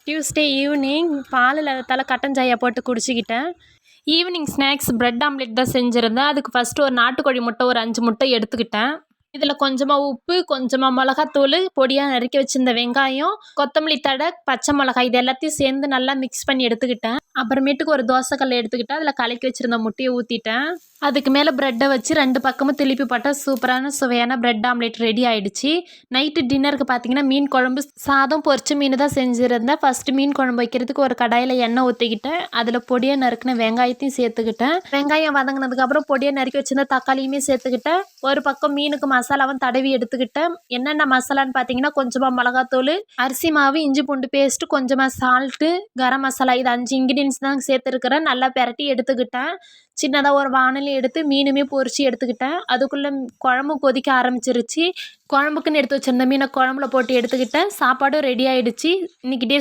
Tuesday evening பாலில் தலை கட்டன் சாயா போட்டு குடிச்சிக்கிட்டேன். ஈவினிங் ஸ்நாக்ஸ் பிரெட் ஆம்லெட் தான் செஞ்சுருந்தேன். அதுக்கு ஃபஸ்ட்டு ஒரு நாட்டுக்கோழி முட்டை ஒரு 5 முட்டை எடுத்துக்கிட்டேன். இதில் கொஞ்சமாக உப்பு, கொஞ்சமாக மிளகாத்தூள், பொடியாக நறுக்கி வச்சிருந்த வெங்காயம், கொத்தமல்லி தழை, பச்சை மிளகாய் இது எல்லாத்தையும் சேர்ந்து நல்லா மிக்ஸ் பண்ணி எடுத்துக்கிட்டேன். அப்புறமேட்டுக்கு ஒரு தோசைக்கல் எடுத்துக்கிட்டேன். அதில் கலக்கி வச்சுருந்த முட்டையை ஊற்றிட்டேன். அதுக்கு மேலே ப்ரெட்டை வச்சு 2 பக்கமும் திருப்பி போட்டால் சூப்பரான சுவையான பிரெட் ஆம்லெட் ரெடி ஆகிடுச்சு. நைட்டு டின்னருக்கு பார்த்தீங்கன்னா மீன் குழம்பு, சாதம், பொரிச்ச மீன் தான் செஞ்சுருந்தேன். ஃபஸ்ட்டு மீன் குழம்பு வைக்கிறதுக்கு ஒரு கடாயில் எண்ணெய் ஊற்றிக்கிட்டேன். அதில் பொடியாக நறுக்கின வெங்காயத்தையும் சேர்த்துக்கிட்டேன். வெங்காயம் வதங்கினதுக்கப்புறம் பொடியாக நறுக்கி வச்சிருந்த தக்காளியுமே சேர்த்துக்கிட்டேன். ஒரு பக்கம் மீனுக்கு மசாலாவும் தடவி எடுத்துக்கிட்டேன். என்னென்ன மசாலான்னு பார்த்தீங்கன்னா கொஞ்சமாக மிளகாத்தூள், அரிசி மாவு, இஞ்சி பூண்டு பேஸ்ட்டு, கொஞ்சமாக சால்ட்டு, கரம் மசாலா இது 5 இன்க்ரீடியன்ஸ் தான் சேர்த்துருக்கிறேன். நல்லா பெரட்டி எடுத்துக்கிட்டேன். சின்னதாக ஒரு வானலி எடுத்து மீனுமே பொரிச்சு எடுத்துக்கிட்டேன். அதுக்குள்ளே குழம்பு கொதிக்க ஆரம்பிச்சிருச்சு. குழம்புக்குன்னு எடுத்து வச்சிருந்த மீனை குழம்புல போட்டு எடுத்துக்கிட்டேன். சாப்பாடும் ரெடி ஆகிடுச்சு. இன்றைக்கி டே